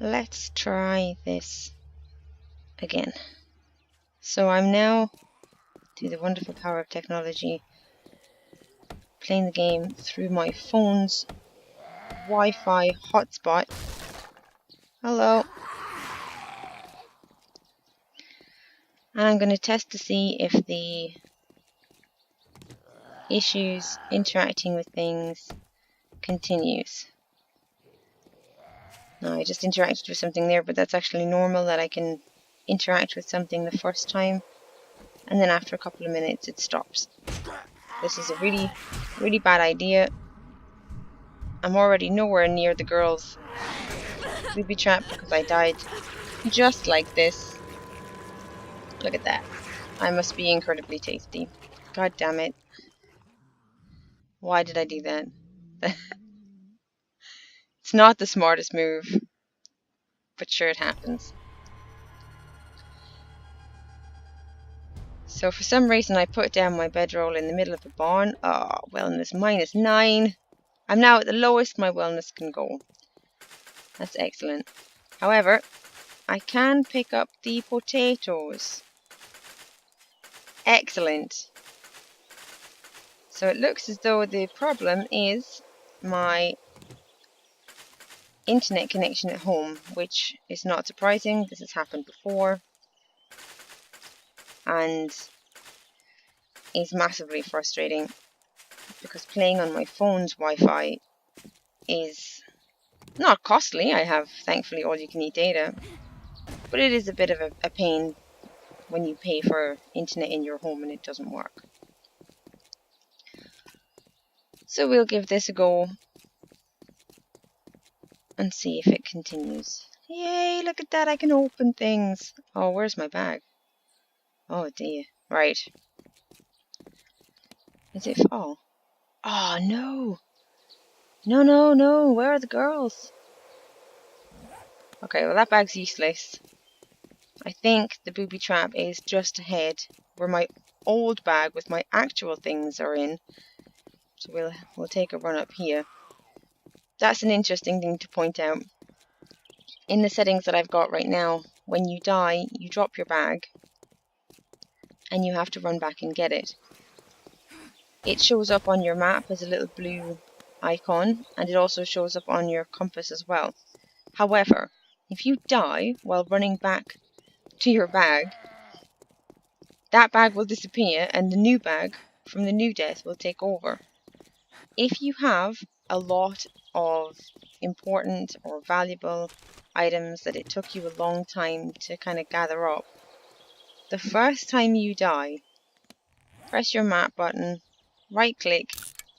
let's try this again. So I'm now, through the wonderful power of technology, playing the game through my phone's Wi-Fi hotspot. Hello. And I'm going to test to see if the issues interacting with things continues. Now, I just interacted with something there, but that's actually normal that I can interact with something the first time, and then after a couple of minutes it stops. This is a really, really bad idea. I'm already nowhere near the girls' booby trap because I died just like this. Look at that. I must be incredibly tasty. God damn it. Why did I do that? It's not the smartest move, but sure, it happens. So for some reason I put down my bedroll in the middle of the barn. Oh, wellness -9. I'm now at the lowest my wellness can go. That's excellent. However, I can pick up the potatoes. Excellent. So it looks as though the problem is my internet connection at home, which is not surprising. This has happened before and is massively frustrating because playing on my phone's Wi-Fi is not costly. I have, thankfully, all-you-can-eat data, but it is a bit of a pain when you pay for internet in your home and it doesn't work. So we'll give this a go and see if it continues. Yay, look at that, I can open things. Oh, where's my bag? Oh dear. Right. Is it? Oh. Oh no. No. Where are the girls? Okay, well that bag's useless. I think the booby trap is just ahead where my old bag with my actual things are in. So we'll take a run up here. That's an interesting thing to point out. In the settings that I've got right now, when you die, you drop your bag and you have to run back and get it. It shows up on your map as a little blue icon, and it also shows up on your compass as well. However, if you die while running back to your bag, that bag will disappear and the new bag from the new death will take over. If you have a lot of important or valuable items that it took you a long time to kind of gather up, the first time you die, press your map button, right click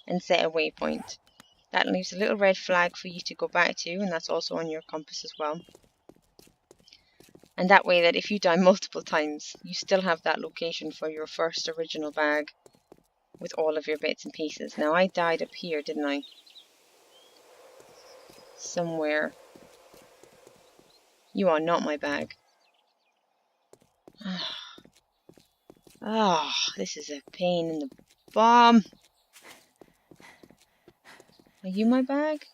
and set a waypoint. That leaves a little red flag for you to go back to, and that's also on your compass as well. And that way that if you die multiple times, you still have that location for your first original bag with all of your bits and pieces. Now I died up here, didn't I? Somewhere. You are not my bag. Ah, this is a pain in the bum. Are you my bag?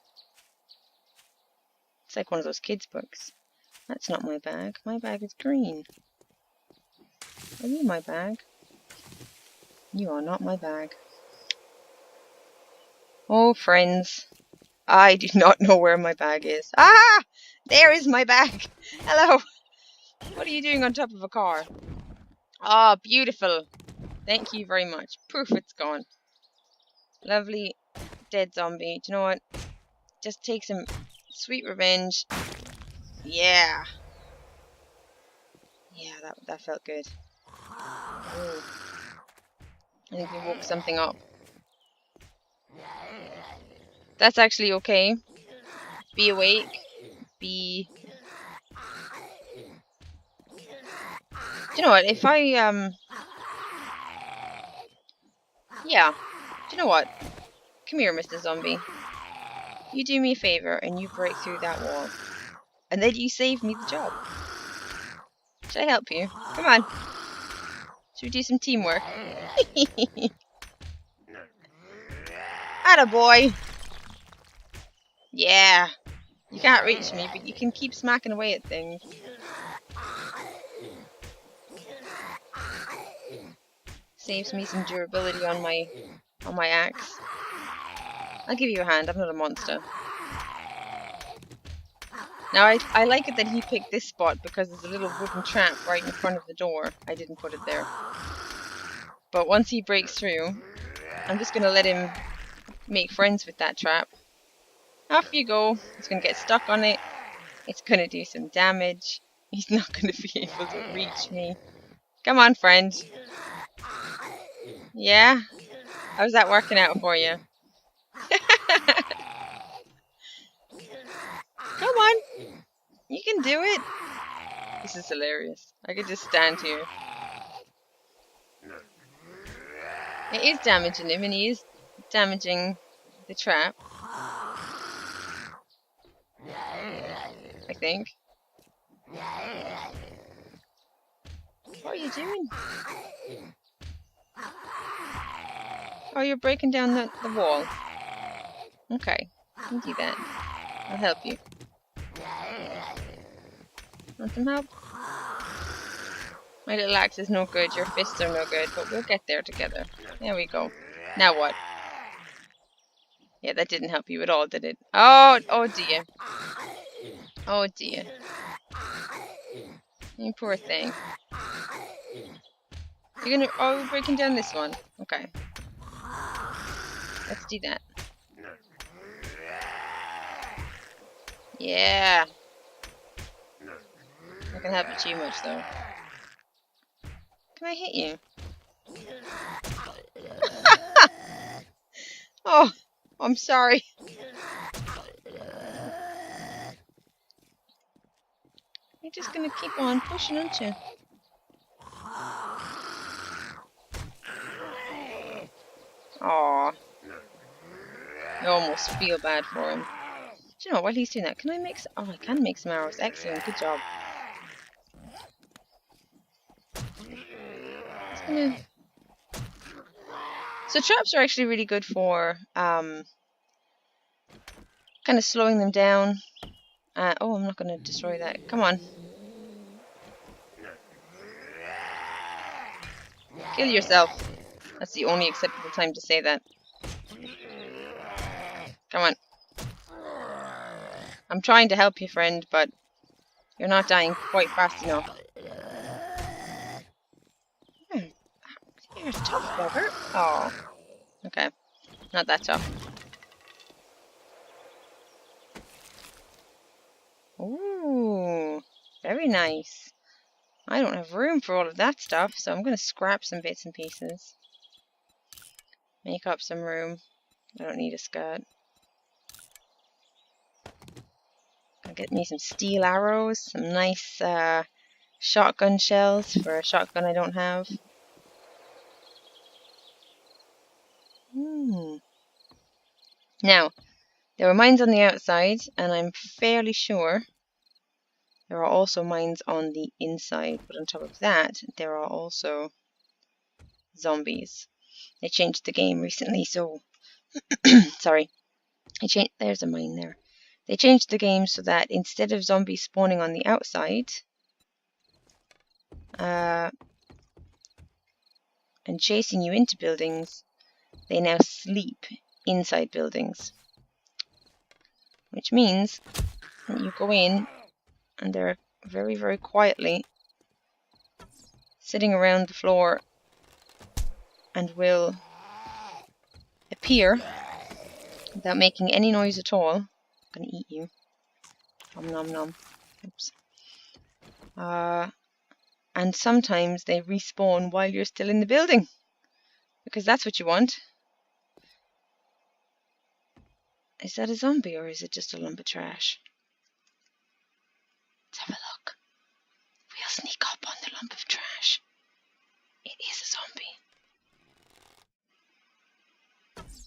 It's like one of those kids' books. That's not my bag. My bag is green. Are you my bag? You are not my bag. Oh, friends. I do not know where my bag is. Ah! There is my bag! Hello! What are you doing on top of a car? Ah, beautiful. Thank you very much. Poof, it's gone. Lovely dead zombie. Do you know what? Just take some sweet revenge. Yeah. Yeah, that felt good. Ooh. I think we woke something up. That's actually okay. Be awake. Be... Do you know what? If I, yeah. Do you know what? Come here, Mr. Zombie. You do me a favor and you break through that wall. And then you save me the job. Should I help you? Come on. Should we do some teamwork? Attaboy! Yeah. You You can't reach me, but you can keep smacking away at things. Saves me some durability on my axe. I'll give you a hand, I'm not a monster. Now I like it that he picked this spot because there's a little wooden trap right in front of the door. I didn't put it there. But once he breaks through, I'm just going to let him make friends with that trap. Off you go. He's going to get stuck on it. It's going to do some damage. He's not going to be able to reach me. Come on, friend. Yeah? How's that working out for you? Come on. You can do it. This is hilarious. I could just stand here. It is damaging him, and he is damaging the trap. I think. What are you doing? Oh, you're breaking down the wall. Okay, you do that. I'll help you. Want some help? My little axe is no good, your fists are no good, but we'll get there together. There we go. Now what? Yeah, that didn't help you at all, did it? Oh dear. Oh dear. You poor thing. You're gonna, we're breaking down this one. Okay. Let's do that. Yeah. Not gonna help you too much though. Can I hit you? Oh, I'm sorry. You're just gonna keep on pushing, aren't you? Aww. I almost feel bad for him. Do you know, while he's doing that, can I make some... Oh, I can make some arrows. Excellent, good job. Just gonna... So traps are actually really good for kind of slowing them down. Oh, I'm not going to destroy that. Come on. Kill yourself. That's the only acceptable time to say that. Come on. I'm trying to help you, friend, but you're not dying quite fast enough. You're a tough bugger. Oh. Okay. Not that tough. Ooh. Very nice. I don't have room for all of that stuff, so I'm going to scrap some bits and pieces. Make up some room. I don't need a skirt. I'll get me some steel arrows, some nice shotgun shells for a shotgun I don't have. Now, there are mines on the outside, and I'm fairly sure there are also mines on the inside. But on top of that, there are also zombies. They changed the game recently, so... Sorry. There's a mine there. They changed the game so that instead of zombies spawning on the outside... and chasing you into buildings, they now sleep inside buildings. Which means that you go in and they're very, very quietly sitting around the floor and will appear without making any noise at all. I'm gonna eat you. Nom nom nom. Oops. And sometimes they respawn while you're still in the building. Because that's what you want. Is that a zombie or is it just a lump of trash? Let's have a look. We'll sneak up on the lump of trash. It is a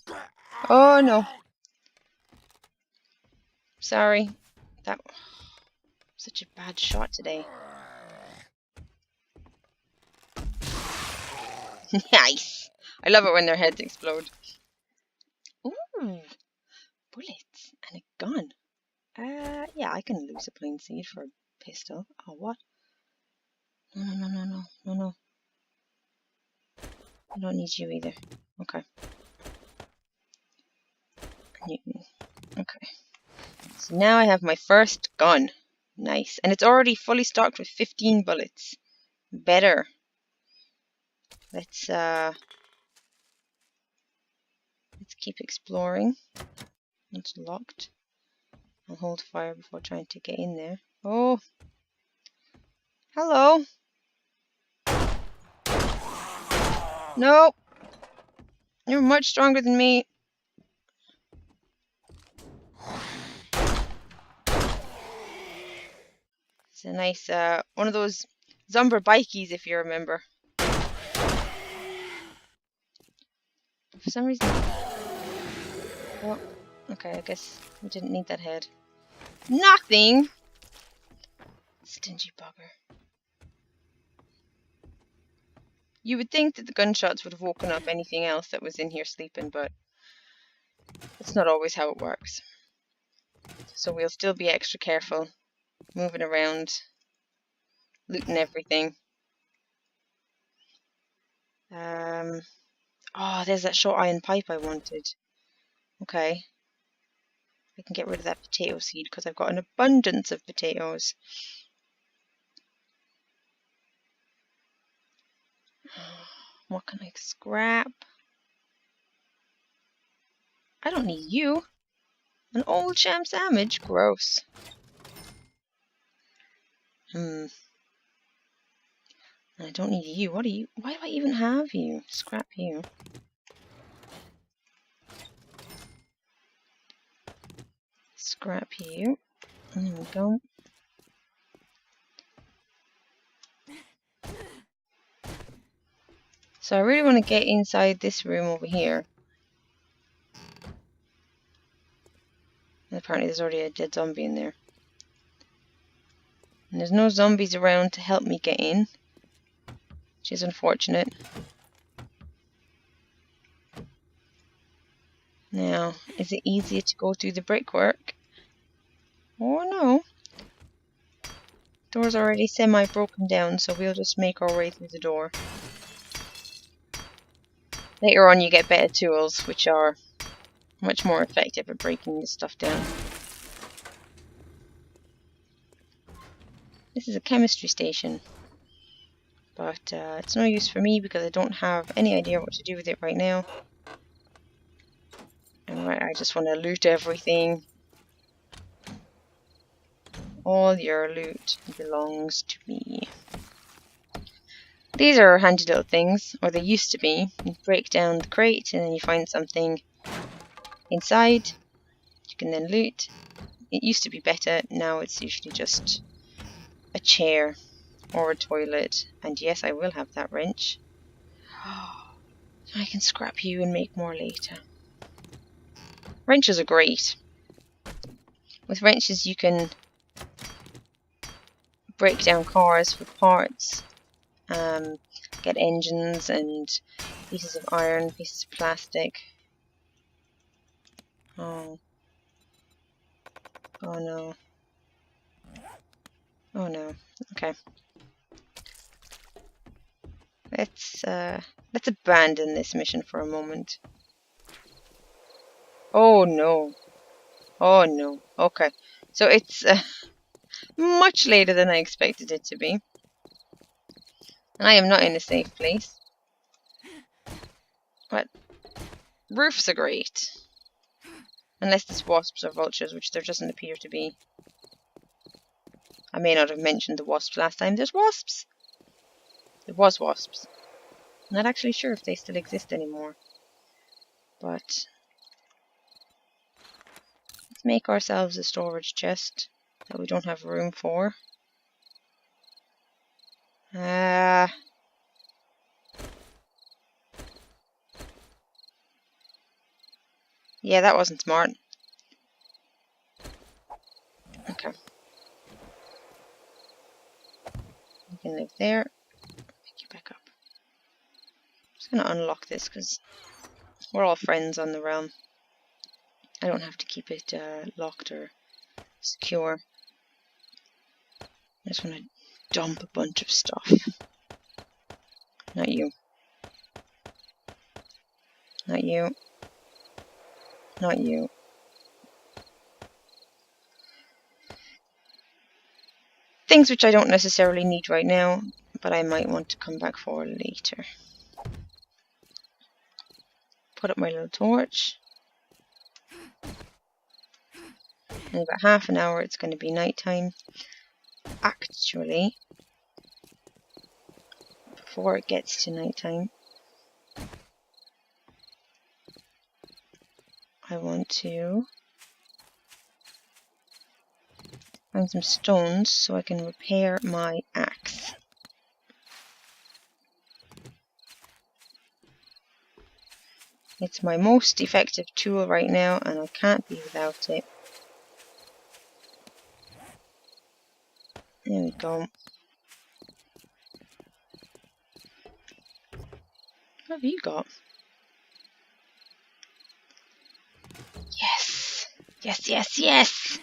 zombie. Oh no. Sorry. That was such a bad shot today. Nice. I love it when their heads explode. Ooh. Bullets and a gun. Yeah, I can lose a plain seed for a pistol. Oh, what? No, no, no, no, no, no, no. I don't need you either. Okay. Okay. So now I have my first gun. Nice. And it's already fully stocked with 15 bullets. Better. Let's keep exploring. It's locked. I'll hold fire before trying to get in there. Oh. Hello. No. You're much stronger than me. It's a nice, one of those Zumber bikies, if you remember. For some reason... Oh, okay, I guess we didn't need that head. Nothing! Stingy bugger. You would think that the gunshots would have woken up anything else that was in here sleeping, but it's not always how it works. So we'll still be extra careful, moving around, looting everything. Oh, there's that short iron pipe I wanted. Okay. I can get rid of that potato seed because I've got an abundance of potatoes. What can I scrap? I don't need you. An old sham sandwich? Gross. I don't need you. What are you? Why do I even have you? Scrap you. Scrap you. There we go. So I really want to get inside this room over here. And apparently there's already a dead zombie in there. And there's no zombies around to help me get in, which is unfortunate. Now, is it easier to go through the brickwork? Oh no. Door's already semi-broken down, so we'll just make our way through the door. Later on you get better tools, which are much more effective at breaking this stuff down. This is a chemistry station, but it's no use for me because I don't have any idea what to do with it right now. And right, I just want to loot everything. All your loot belongs to me. These are handy little things, or they used to be. You break down the crate and then you find something inside. You can then loot. It used to be better, now it's usually just a chair or a toilet. And yes, I will have that wrench. I can scrap you and make more later. Wrenches are great. With wrenches you can break down cars for parts. Get engines and pieces of iron, pieces of plastic. Oh. Oh no. Oh no. Okay. Let's abandon this mission for a moment. Oh no. Oh no. Okay. So it's much later than I expected it to be. And I am not in a safe place. But roofs are great. Unless there's wasps or vultures, which there doesn't appear to be. I may not have mentioned the wasps last time. There's wasps! There was wasps. I'm not actually sure if they still exist anymore. But let's make ourselves a storage chest that we don't have room for. Yeah, that wasn't smart. Okay. You can live there. Pick you back up. I'm just going to unlock this because we're all friends on the realm. I don't have to keep it locked or secure. I just want to dump a bunch of stuff. Not you. Not you. Not you. Things which I don't necessarily need right now, but I might want to come back for later. Put up my little torch. In about half an hour it's going to be nighttime. Actually, before it gets to nighttime, I want to find some stones so I can repair my axe. It's my most effective tool right now and I can't be without it. There we go. What have you got? Yes! Yes, yes, yes!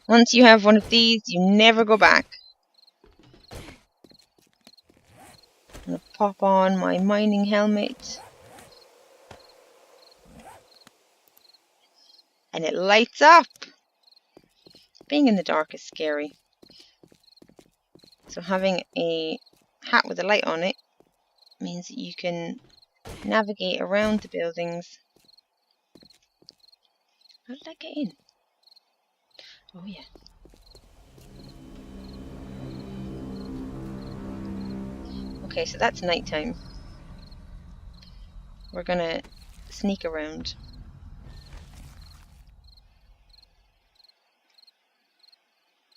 Once you have one of these, you never go back. I'm gonna pop on my mining helmet. And it lights up! Being in the dark is scary. So having a hat with a light on it means that you can navigate around the buildings. How did I get in? Oh yeah. Okay, so that's nighttime. We're gonna sneak around.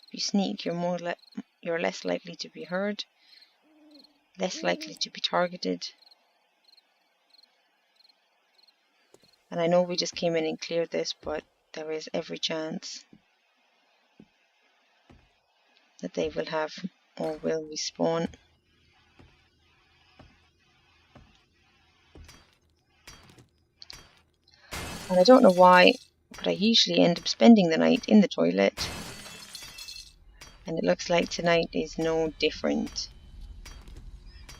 If you sneak, you're less likely to be heard, less likely to be targeted. And I know we just came in and cleared this, but there is every chance that they will have or will respawn. And I don't know why, but I usually end up spending the night in the toilet. And it looks like tonight is no different.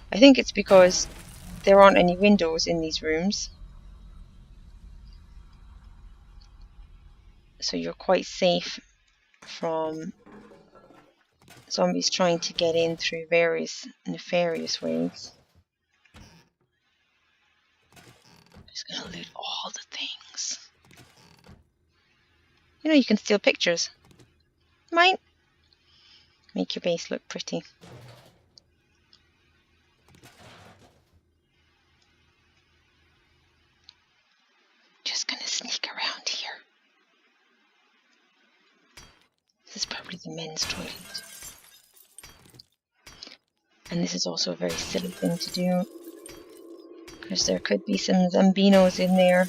I think it's because there aren't any windows in these rooms. So you're quite safe from zombies trying to get in through various nefarious ways. I'm just gonna loot all the things. You know, you can steal pictures. Mine. Make your base look pretty. Just gonna sneak around here. This is probably the men's toilet. And this is also a very silly thing to do, because there could be some zombinos in there.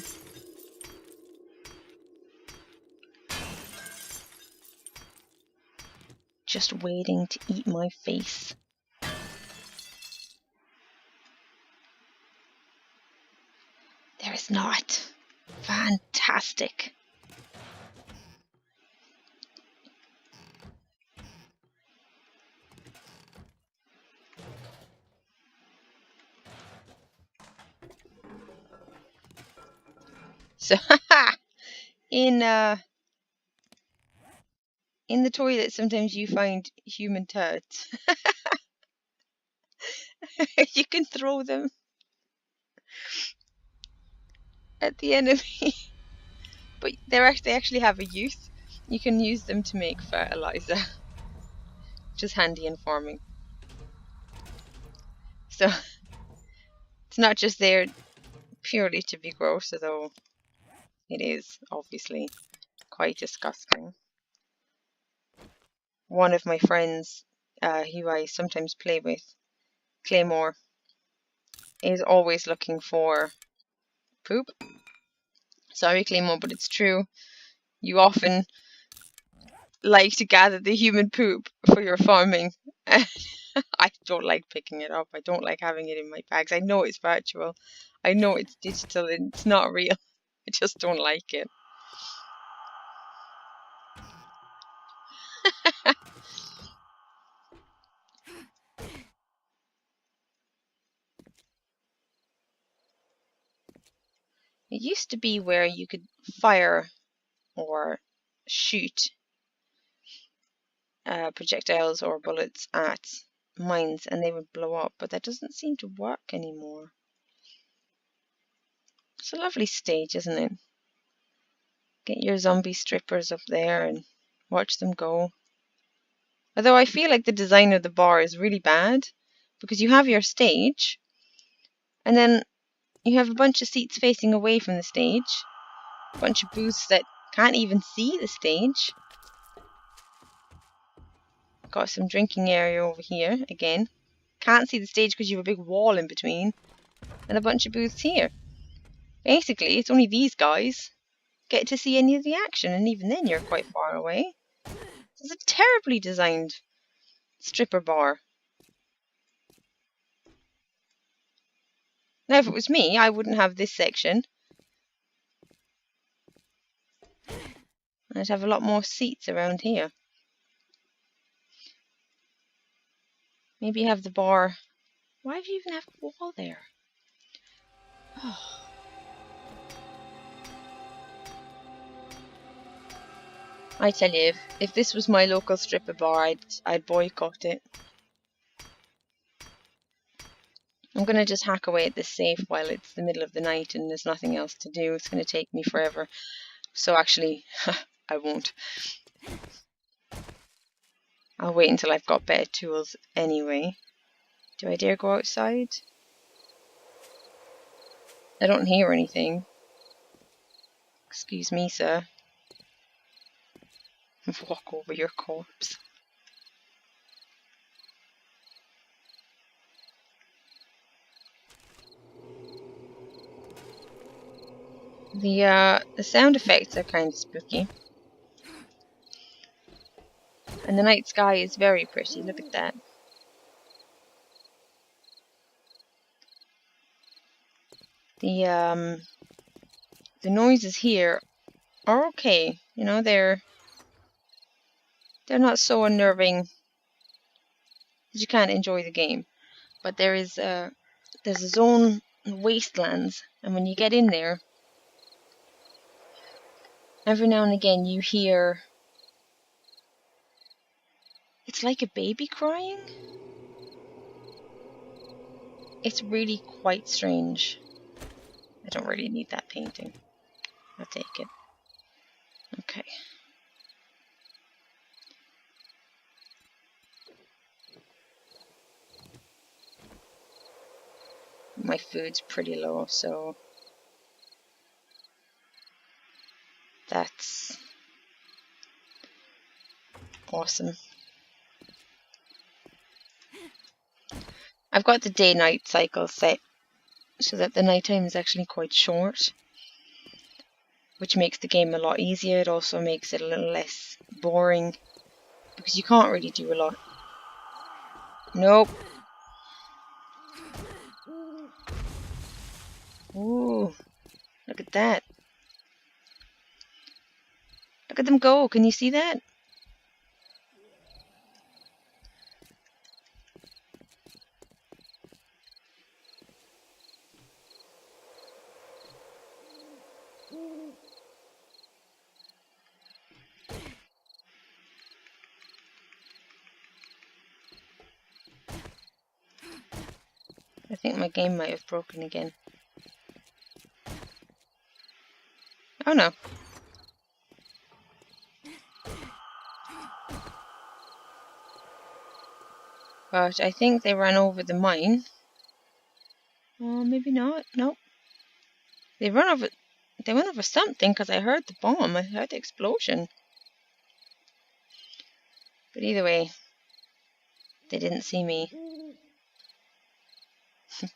Just waiting to eat my face. There is not. Fantastic. So, in the toilet, sometimes you find human turds. You can throw them at the enemy, but they actually have a use. You can use them to make fertilizer, which is handy in farming. So it's not just there purely to be gross, although it is obviously quite disgusting. One of my friends, who I sometimes play with, Claymore, is always looking for poop. Sorry, Claymore, but it's true. You often like to gather the human poop for your farming. I don't like picking it up. I don't like having it in my bags. I know it's virtual. I know it's digital and it's not real. I just don't like it. It used to be where you could fire or shoot projectiles or bullets at mines and they would blow up, but that doesn't seem to work anymore. It's a lovely stage, isn't it? Get your zombie strippers up there and watch them go. Although I feel like the design of the bar is really bad because you have your stage and then you have a bunch of seats facing away from the stage, a bunch of booths that can't even see the stage. Got some drinking area over here again. Can't see the stage because you have a big wall in between, and a bunch of booths here. Basically, it's only these guys get to see any of the action, and even then you're quite far away. It's a terribly designed stripper bar. Now, if it was me, I wouldn't have this section. I'd have a lot more seats around here. Maybe have the bar. Why do you even have a wall there? Oh. I tell you, if this was my local stripper bar, I'd boycott it. I'm going to just hack away at this safe while it's the middle of the night and there's nothing else to do. It's going to take me forever. So actually, I won't. I'll wait until I've got better tools anyway. Do I dare go outside? I don't hear anything. Excuse me, sir. Walk over your corpse. The sound effects are kind of spooky. And the night sky is very pretty, look at that. The noises here are okay. You know, they're not so unnerving that you can't enjoy the game. But there's a zone, wastelands, and when you get in there, every now and again you hear, it's like a baby crying. It's really quite strange. I don't really need that painting. I'll take it. Okay. My food's pretty low, so that's awesome. I've got the day-night cycle set so that the nighttime is actually quite short, which makes the game a lot easier. It also makes it a little less boring because you can't really do a lot. Nope. Ooh, look at that. Look at them go. Can you see that? I think my game might have broken again. Oh no. But I think they ran over the mine. Oh, maybe not. Nope. They went over something because I heard the bomb. I heard the explosion. But either way, they didn't see me.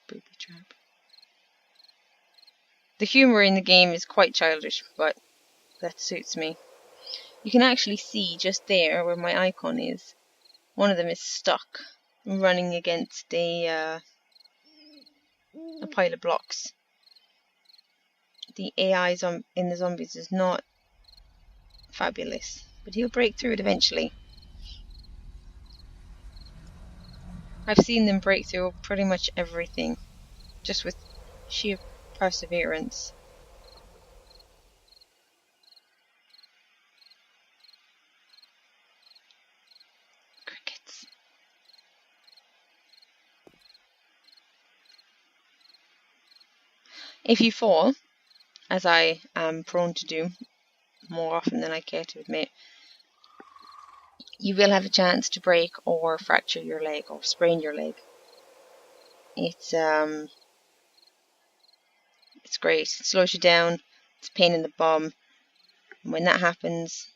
Booby trap. The humour in the game is quite childish, but that suits me. You can actually see just there where my icon is. One of them is stuck, running against a pile of blocks. The AI in the zombies is not fabulous, but he'll break through it eventually. I've seen them break through pretty much everything, just with sheer perseverance. If you fall, as I am prone to do more often than I care to admit, you will have a chance to break or fracture your leg or sprain your leg. It's great. It slows you down. It's a pain in the bum. And when that happens,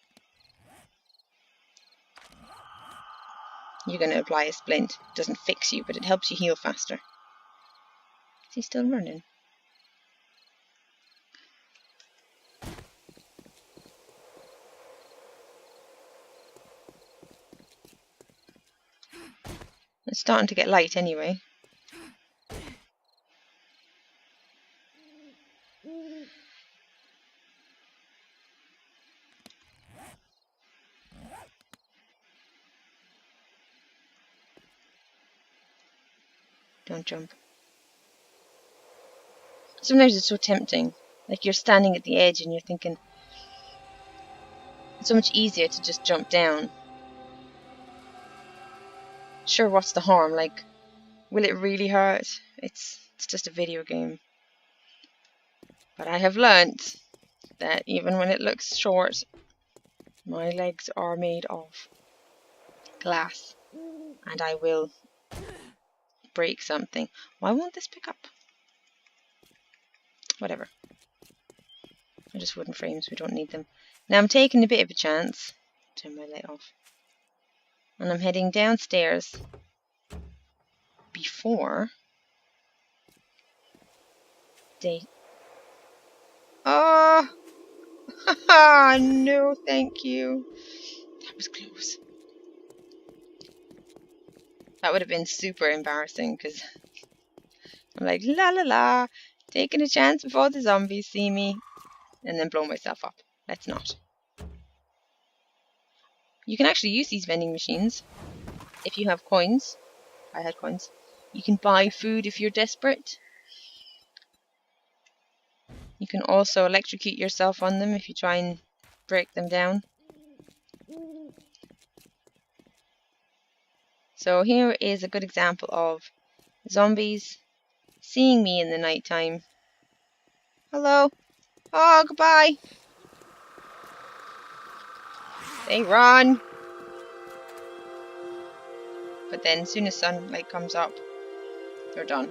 you're going to apply a splint. It doesn't fix you, but it helps you heal faster. Is he still running? It's starting to get light anyway. Don't jump. Sometimes it's so tempting. Like you're standing at the edge and you're thinking, it's so much easier to just jump down. Sure, what's the harm? Like, will it really hurt? It's just a video game. But I have learned that even when it looks short, my legs are made of glass. And I will break something. Why won't this pick up? Whatever. They're just wooden frames, we don't need them. Now I'm taking a bit of a chance. Turn my light off. And I'm heading downstairs before they... Oh! Haha! No, thank you. That was close. That would have been super embarrassing because I'm like, la la la, taking a chance before the zombies see me, and then blow myself up. Let's not. You can actually use these vending machines if you have coins. I had coins. You can buy food if you're desperate. You can also electrocute yourself on them if you try and break them down. So here is a good example of zombies seeing me in the nighttime. Hello. Oh, goodbye. They run. But then as soon as sunlight comes up, they're done.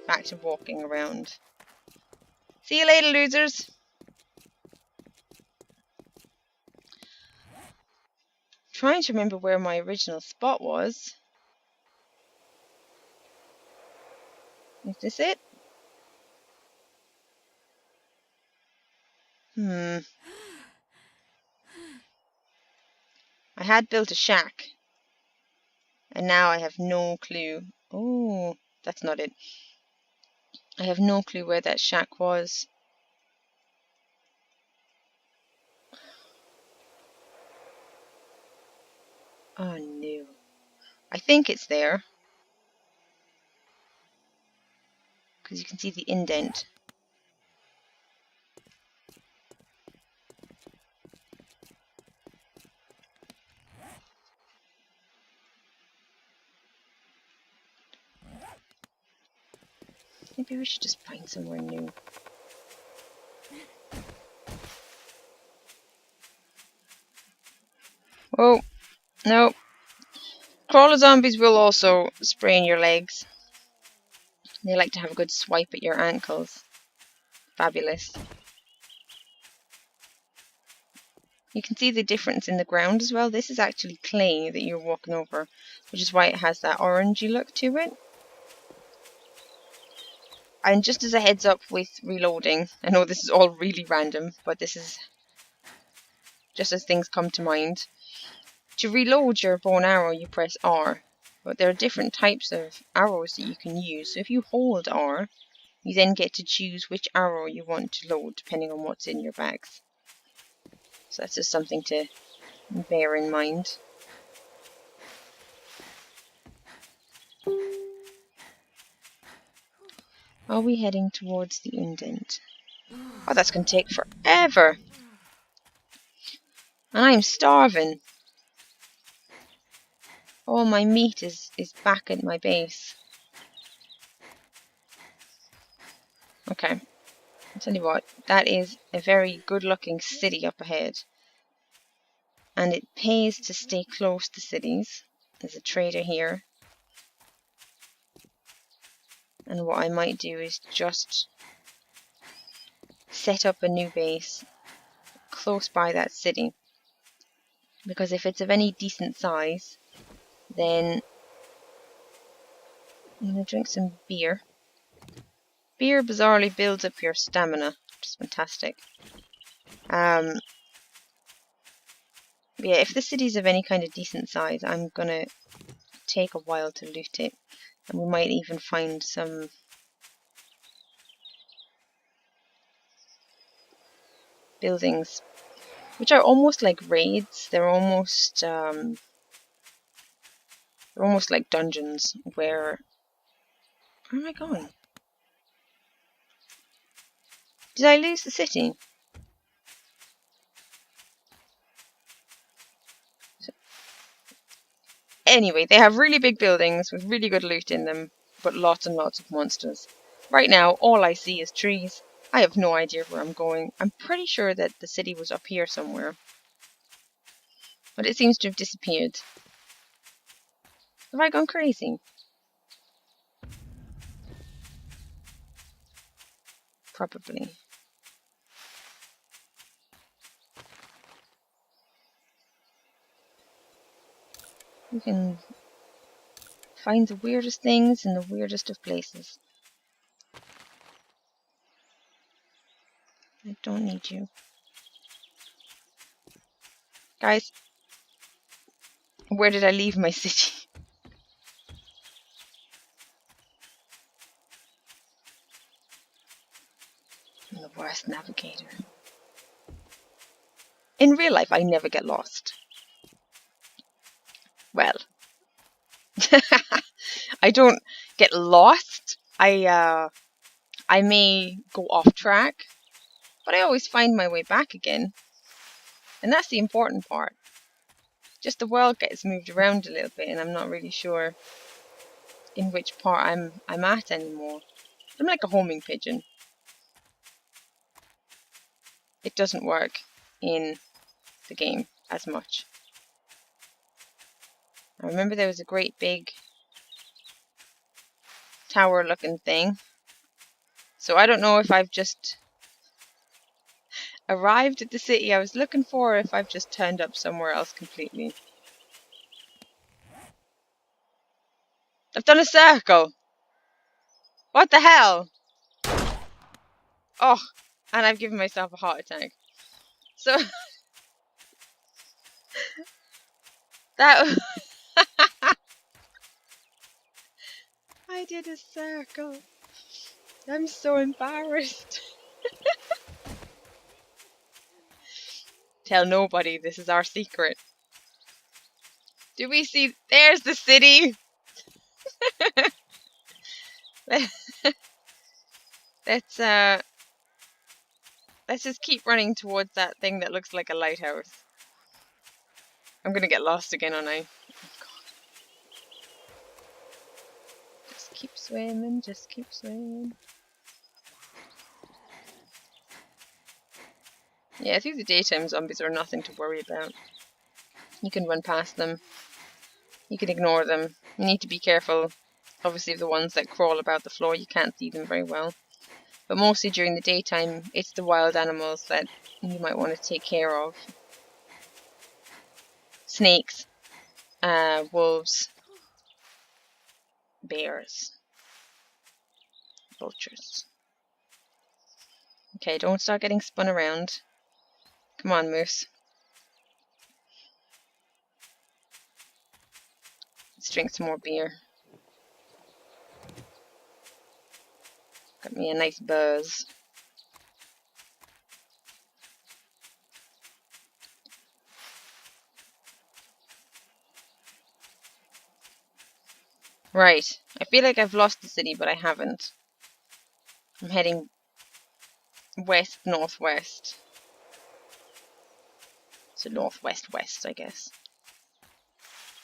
Back to walking around. See you later, losers. Trying to remember where my original spot was. Is this it? I had built a shack. And now I have no clue. Oh, that's not it. I have no clue where that shack was. Oh no. I think it's there. Because you can see the indent. Maybe we should just find somewhere new. Oh, no. Crawler zombies will also sprain your legs. They like to have a good swipe at your ankles. Fabulous. You can see the difference in the ground as well. This is actually clay that you're walking over, which is why it has that orangey look to it. And just as a heads up with reloading, I know this is all really random, but this is just as things come to mind. To reload your bow and arrow, you press R, but there are different types of arrows that you can use. So if you hold R, you then get to choose which arrow you want to load, depending on what's in your bags. So that's just something to bear in mind. Are we heading towards the indent? Oh, that's going to take forever. And I'm starving. All my meat is back at my base. Okay, I'll tell you what, that is a very good looking city up ahead. And it pays to stay close to cities. There's a trader here. And what I might do is just set up a new base close by that city. Because if it's of any decent size, then I'm going to drink some beer. Beer bizarrely builds up your stamina, which is fantastic. Yeah, if the city's of any kind of decent size, I'm going to take a while to loot it. And we might even find some buildings, which are almost like raids. They're almost like dungeons where... Where am I going? Did I lose the city? Anyway, they have really big buildings with really good loot in them, but lots and lots of monsters. Right now, all I see is trees. I have no idea where I'm going. I'm pretty sure that the city was up here somewhere, but it seems to have disappeared. Have I gone crazy? Probably. You can find the weirdest things in the weirdest of places. I don't need you. Guys, where did I leave my city? I'm the worst navigator. In real life, I never get lost. Well, I don't get lost. I may go off track, but I always find my way back again. And that's the important part. Just the world gets moved around a little bit and I'm not really sure in which part I'm at anymore. I'm like a homing pigeon. It doesn't work in the game as much. I remember there was a great big tower looking thing. So I don't know if I've just arrived at the city I was looking for, or if I've just turned up somewhere else completely. I've done a circle! What the hell? Oh, and I've given myself a heart attack. So, that... I did a circle. I'm so embarrassed. Tell nobody, this is our secret. Do we see? There's the city! Let's just keep running towards that thing that looks like a lighthouse. I'm gonna get lost again, aren't I? Oh, God. Just keep swimming, just keep swimming. Yeah, through the daytime, zombies are nothing to worry about. You can run past them. You can ignore them. You need to be careful. Obviously, the ones that crawl about the floor, you can't see them very well. But mostly during the daytime, it's the wild animals that you might want to take care of. Snakes, wolves, bears, vultures. Okay, don't start getting spun around. Come on, moose. Let's drink some more beer. Got me a nice buzz. Right, I feel like I've lost the city, but I haven't. I'm heading west-northwest. So northwest-west, I guess.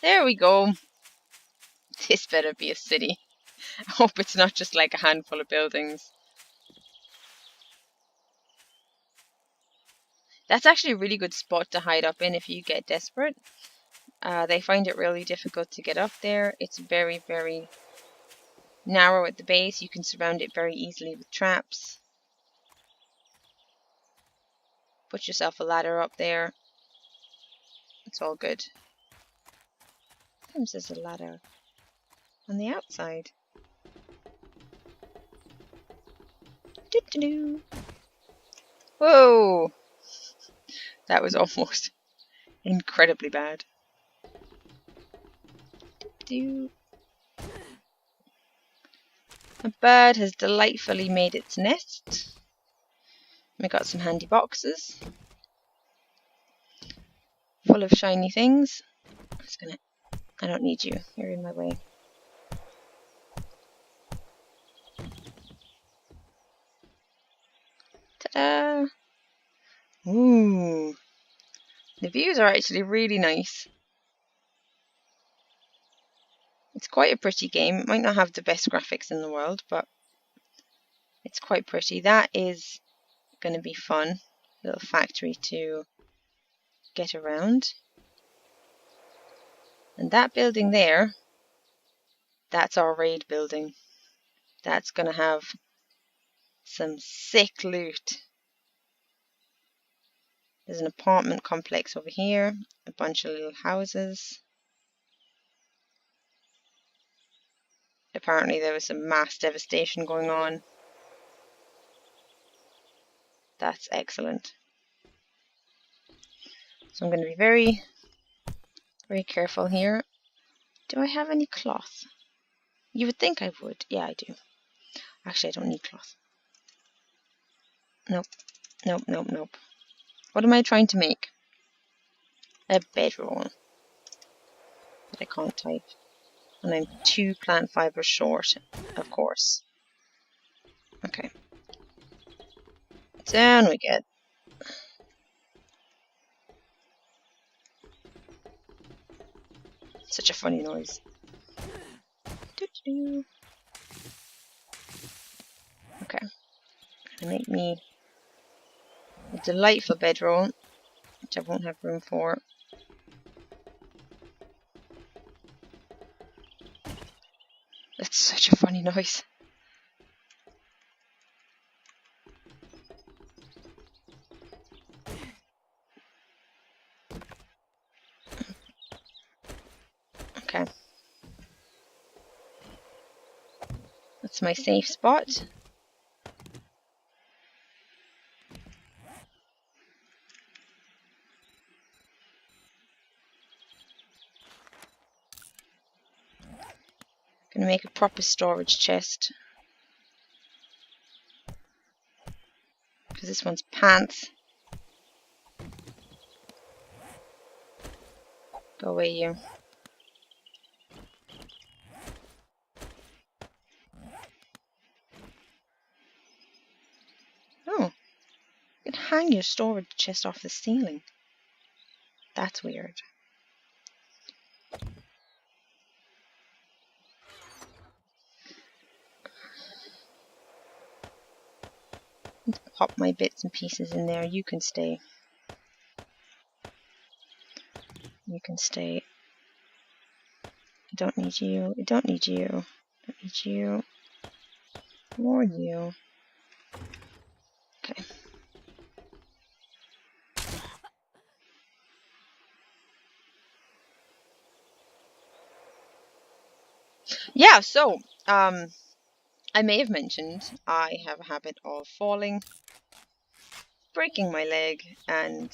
There we go. This better be a city. I hope it's not just like a handful of buildings. That's actually a really good spot to hide up in if you get desperate. They find it really difficult to get up there. It's very, very narrow at the base. You can surround it very easily with traps. Put yourself a ladder up there. It's all good. Sometimes there's a ladder on the outside. Doo-doo-doo. Whoa! That was almost incredibly bad. Doo-doo. A bird has delightfully made its nest. We got some handy boxes full of shiny things. I don't need you. You're in my way. Ta-da! Ooh. The views are actually really nice. It's quite a pretty game. It might not have the best graphics in the world, but it's quite pretty. That is going to be fun. Little factory to get around. And that building there, that's our raid building. That's going to have some sick loot. There's an apartment complex over here, a bunch of little houses. Apparently there was some mass devastation going on. That's excellent. So I'm going to be very, very careful here. Do I have any cloth? You would think I would. Yeah, I do. Actually, I don't need cloth. Nope. Nope, nope, nope. What am I trying to make? A bedroll. But I can't type. And I'm 2 plant fibers short, of course. Okay. Down we get. Such a funny noise. Doo-doo-doo. Okay. Gonna make me a delightful bedroll, which I won't have room for. That's such a funny noise. Okay. That's my safe spot. Gonna make a proper storage chest. Because this one's pants. Go away, you. Oh. You can hang your storage chest off the ceiling. That's weird. Pop my bits and pieces in there. You can stay. You can stay. I don't need you. I don't need you. I don't need you. More you. Okay. Yeah, so, I may have mentioned I have a habit of falling, breaking my leg, and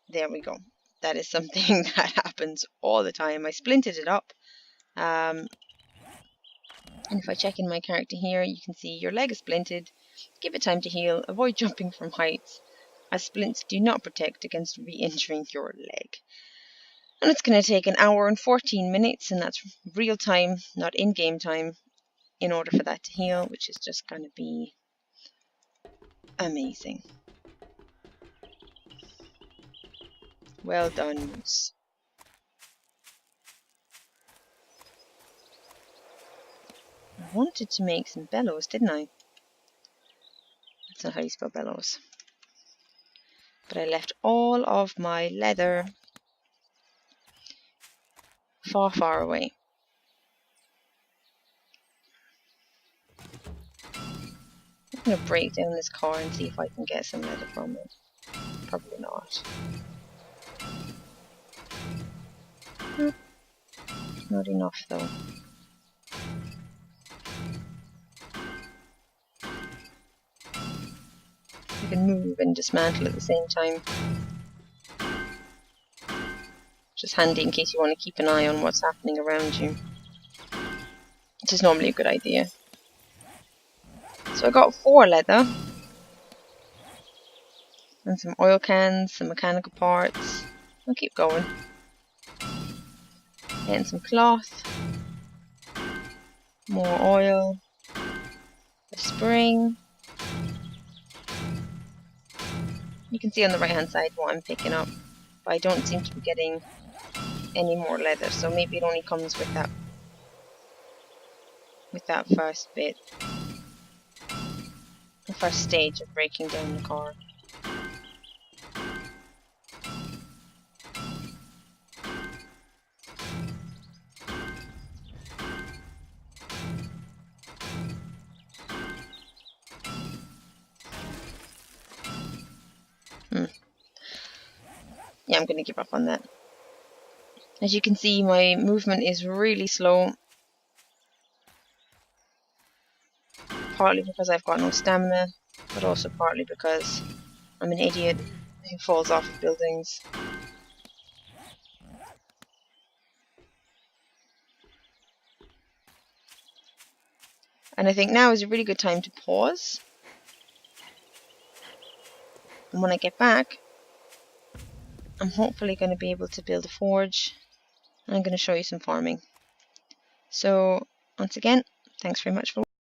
there we go. That is something that happens all the time. I splinted it up. And if I check in my character here, you can see your leg is splinted. Give it time to heal. Avoid jumping from heights, as splints do not protect against re-injuring your leg. And it's going to take 1 hour and 14 minutes, and that's real time, not in-game time, in order for that to heal, which is just going to be amazing. Well done, Moose. I wanted to make some bellows, didn't I? I That's not how you spell bellows. But I left all of my leather far, far away. I'm going to break down this car and see if I can get some leather from it. Probably not. Not enough though. You can move and dismantle at the same time. Just handy in case you want to keep an eye on what's happening around you. Which is normally a good idea. So I got 4 leather. And some oil cans, some mechanical parts. I'll keep going. And some cloth. More oil. A spring. You can see on the right hand side what I'm picking up. But I don't seem to be getting any more leather. So maybe it only comes with that first bit. The first stage of breaking down the car. Yeah, I'm going to give up on that. As you can see, my movement is really slow. Partly because I've got no stamina, but also partly because I'm an idiot who falls off of buildings. And I think now is a really good time to pause. And when I get back, I'm hopefully going to be able to build a forge. And I'm going to show you some farming. So, once again, thanks very much for watching.